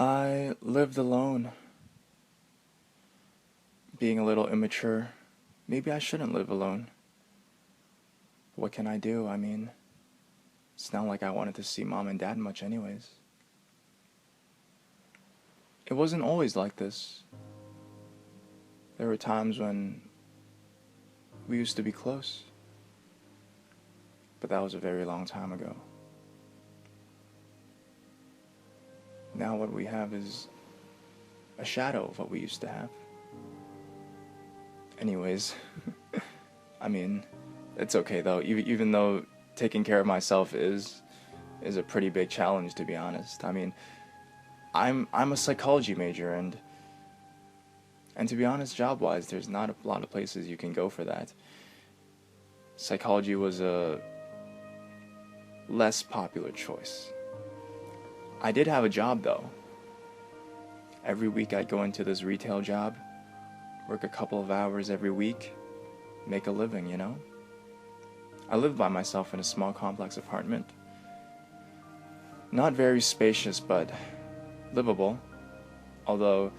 I lived alone, being a little immature. Maybe I shouldn't live alone. What can I do? I mean, it's not like I wanted to see mom and dad much, anyways. It wasn't always like this. There were times when we used to be close, but that was a very long time ago. Now, what we have is a shadow of what we used to have. Anyways, I mean, it's okay though. Even though taking care of myself is a pretty big challenge, to be honest. I mean, I'm a psychology major, and to be honest, job-wise, there's not a lot of places you can go for that. Psychology was a less popular choice. I did have a job though. Every week I'd go into this retail job, work a couple of hours every week, make a living, you know? I lived by myself in a small complex apartment. Not very spacious, but livable. Although,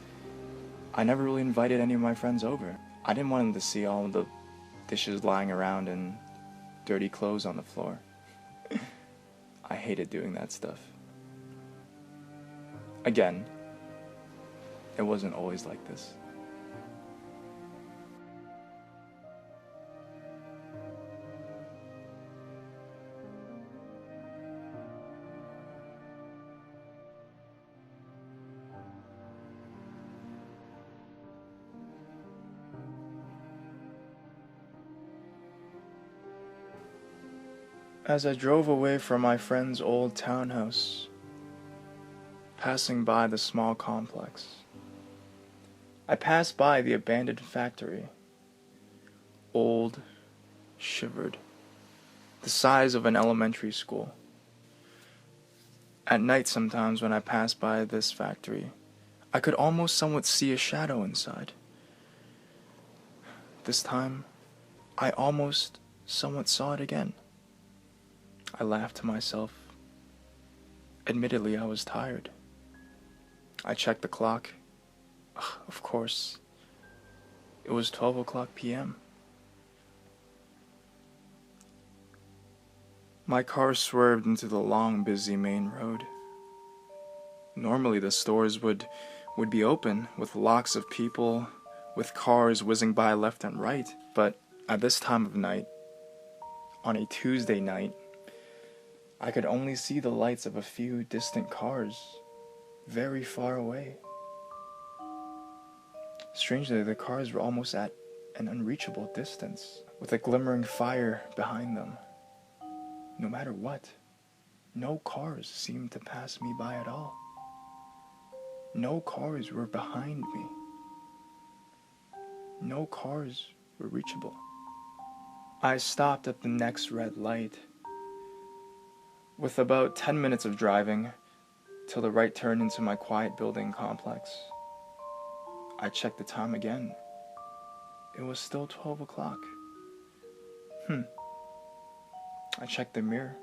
I never really invited any of my friends over. I didn't want them to see all the dishes lying around and dirty clothes on the floor. I hated doing that stuff. Again, it wasn't always like this. As I drove away from my friend's old townhouse, passing by the small complex, I passed by the abandoned factory. Old, shivered, the size of an elementary school. At night sometimes when I passed by this factory, I could almost somewhat see a shadow inside. This time, I almost somewhat saw it again. I laughed to myself. Admittedly, I was tired. I checked the clock. Of course, it was 12 o'clock p.m. My car swerved into the long, busy main road. Normally the stores would be open, with lots of people, with cars whizzing by left and right, but at this time of night, on a Tuesday night, I could only see the lights of a few distant cars, very far away. Strangely, the cars were almost at an unreachable distance, with a glimmering fire behind them. No matter what, no cars seemed to pass me by at all. No cars were behind me. No cars were reachable. I stopped at the next red light. With about 10 minutes of driving, till the right turned into my quiet building complex, I checked the time again. It was still 12 o'clock. I checked the mirror.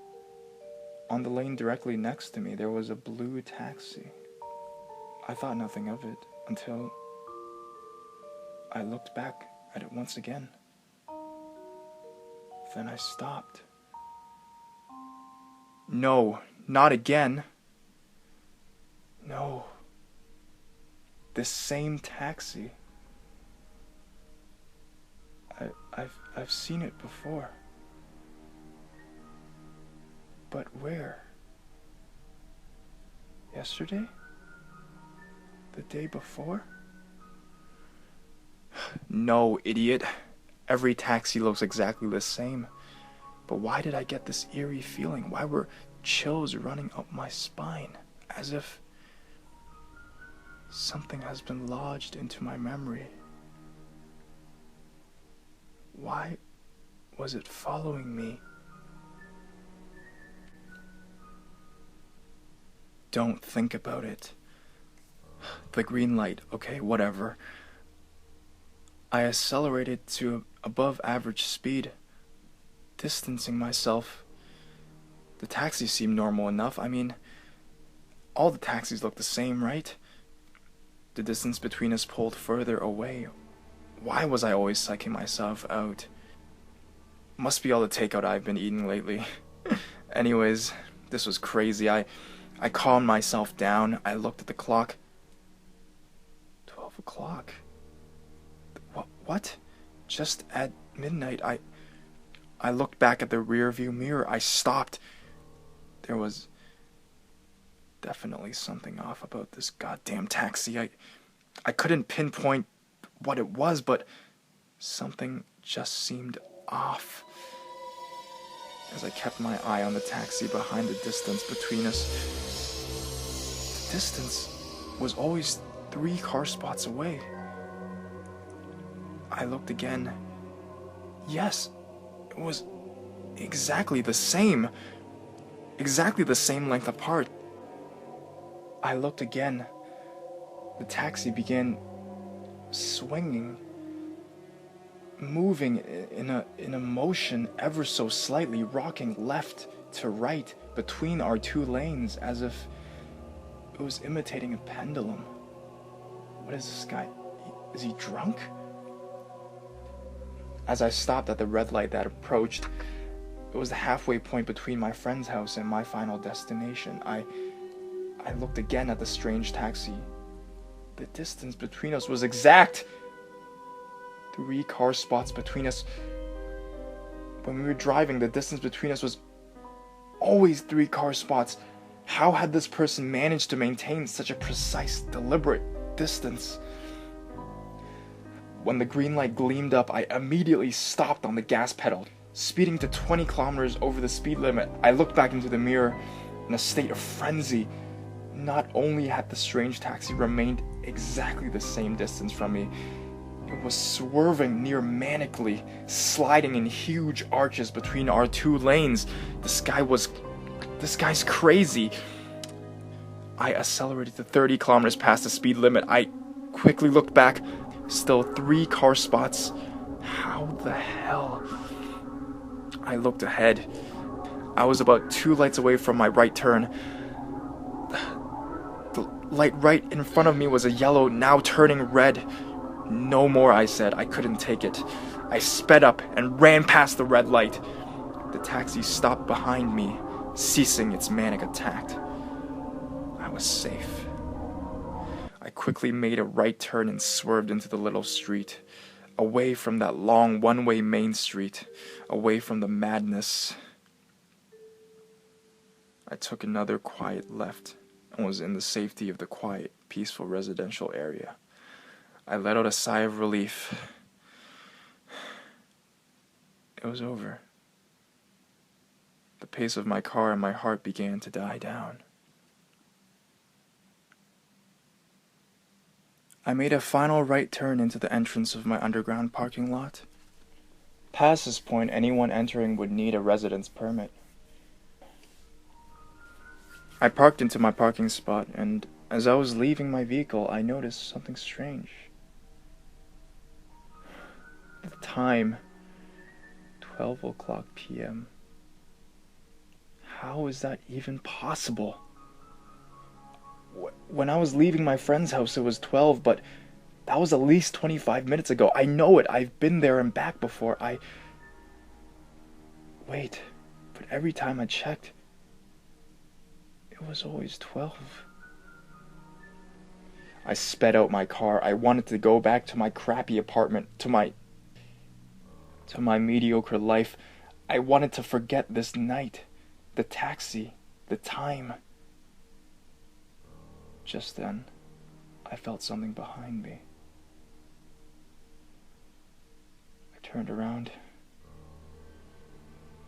On the lane directly next to me, there was a blue taxi. I thought nothing of it until I looked back at it once again. Then I stopped. No, not again. No. This same taxi. I've seen it before. But where? Yesterday? The day before? No, idiot. Every taxi looks exactly the same. But why did I get this eerie feeling? Why were chills running up my spine? As if something has been lodged into my memory. Why was it following me? Don't think about it. The green light, okay, whatever. I accelerated to above average speed, distancing myself. The taxi seemed normal enough. I mean, All the taxis look the same, right? The distance between us pulled further away. Why was I always psyching myself out? Must be all the takeout I've been eating lately. Anyways, this was crazy. I calmed myself down. I looked at the clock. 12 o'clock. What? Just at midnight. I looked back at the rear view mirror. I stopped. There was definitely something off about this goddamn taxi. I couldn't pinpoint what it was, but something just seemed off. As I kept my eye on the taxi behind the distance between us, the distance was always 3 car spots away. I looked again. Yes, it was exactly the same length apart. I looked again. The taxi began swinging, moving in a motion ever so slightly, rocking left to right between our 2 lanes as if it was imitating a pendulum. What is this guy? Is he drunk? As I stopped at the red light that approached, it was the halfway point between my friend's house and my final destination. I looked again at the strange taxi. The distance between us was exact. 3 car spots between us. When we were driving, the distance between us was always 3 car spots. How had this person managed to maintain such a precise, deliberate distance? When the green light gleamed up, I immediately stopped on the gas pedal, speeding to 20 kilometers over the speed limit. I looked back into the mirror in a state of frenzy. Not only had the strange taxi remained exactly the same distance from me, it was swerving near manically, sliding in huge arches between our 2 lanes. This guy's crazy. I accelerated to 30 kilometers past the speed limit. I quickly looked back, still 3 car spots. How the hell? I looked ahead. I was about 2 lights away from my right turn. The light right in front of me was a yellow, now turning red. No more, I said. I couldn't take it. I sped up and ran past the red light. The taxi stopped behind me, ceasing its manic attack. I was safe. I quickly made a right turn and swerved into the little street, away from that long one-way main street, away from the madness. I took another quiet left and was in the safety of the quiet, peaceful residential area. I let out a sigh of relief. It was over. The pace of my car and my heart began to die down. I made a final right turn into the entrance of my underground parking lot. Past this point, anyone entering would need a residence permit. I parked into my parking spot, and as I was leaving my vehicle, I noticed something strange. The time, 12 o'clock p.m. How is that even possible? When I was leaving my friend's house, it was 12, but that was at least 25 minutes ago. I know it. I've been there and back before. Wait, but every time I checked, it was always 12. I sped out my car. I wanted to go back to my crappy apartment, to my mediocre life. I wanted to forget this night, the taxi, the time. Just then, I felt something behind me. I turned around,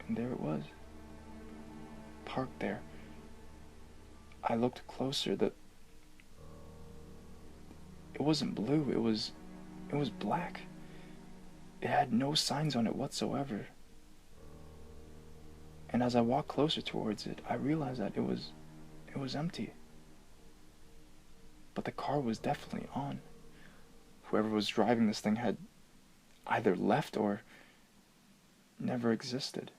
and there it was, parked there. I looked closer. It wasn't blue, it was black. It had no signs on it whatsoever. And as I walked closer towards it, I realized that it was empty. But the car was definitely on. Whoever was driving this thing had either left or never existed.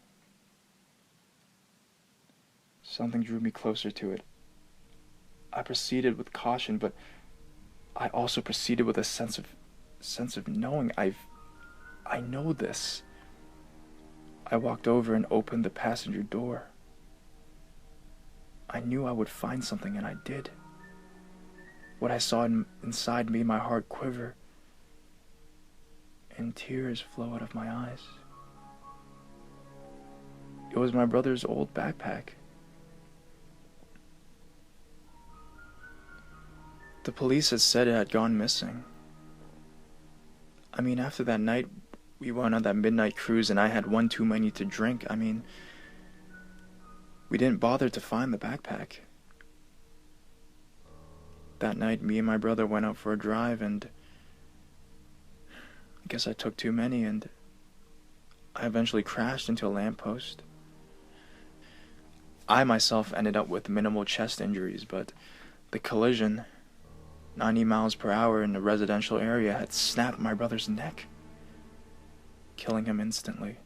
Something drew me closer to it. I proceeded with caution, but I also proceeded with a sense of knowing. I know this. I walked over and opened the passenger door. I knew I would find something, and I did. What I saw inside made my heart quiver, and tears flow out of my eyes. It was my brother's old backpack. The police had said it had gone missing. I mean, after that night, we went on that midnight cruise and I had one too many to drink. I mean, we didn't bother to find the backpack. That night, me and my brother went out for a drive, and I guess I took too many, and I eventually crashed into a lamppost. I myself ended up with minimal chest injuries, but the collision, 90 miles per hour in a residential area, had snapped my brother's neck, killing him instantly.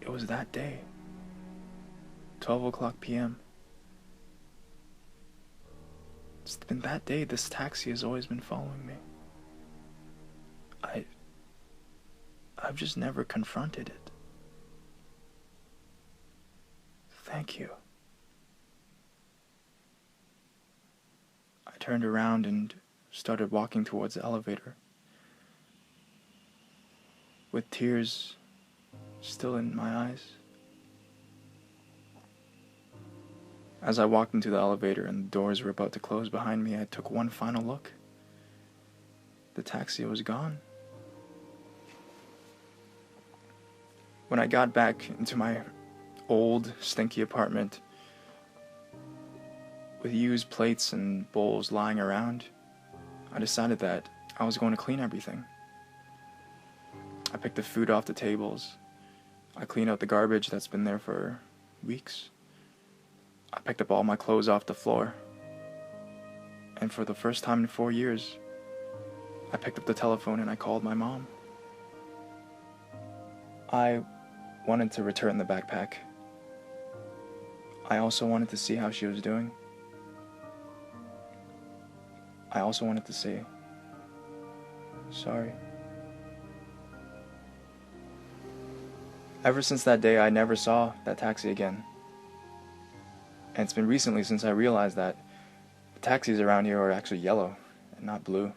It was that day, 12 o'clock p.m. It's been that day this taxi has always been following me. I've just never confronted it. Thank you. I turned around and started walking towards the elevator, with tears still in my eyes. As I walked into the elevator and the doors were about to close behind me, I took one final look. The taxi was gone. When I got back into my old, stinky apartment, with used plates and bowls lying around, I decided that I was going to clean everything. I picked the food off the tables. I cleaned out the garbage that's been there for weeks. I picked up all my clothes off the floor. And for the first time in 4 years, I picked up the telephone and I called my mom. I wanted to return the backpack. I also wanted to see how she was doing. I also wanted to say sorry. Ever since that day, I never saw that taxi again. And it's been recently since I realized that the taxis around here are actually yellow and not blue.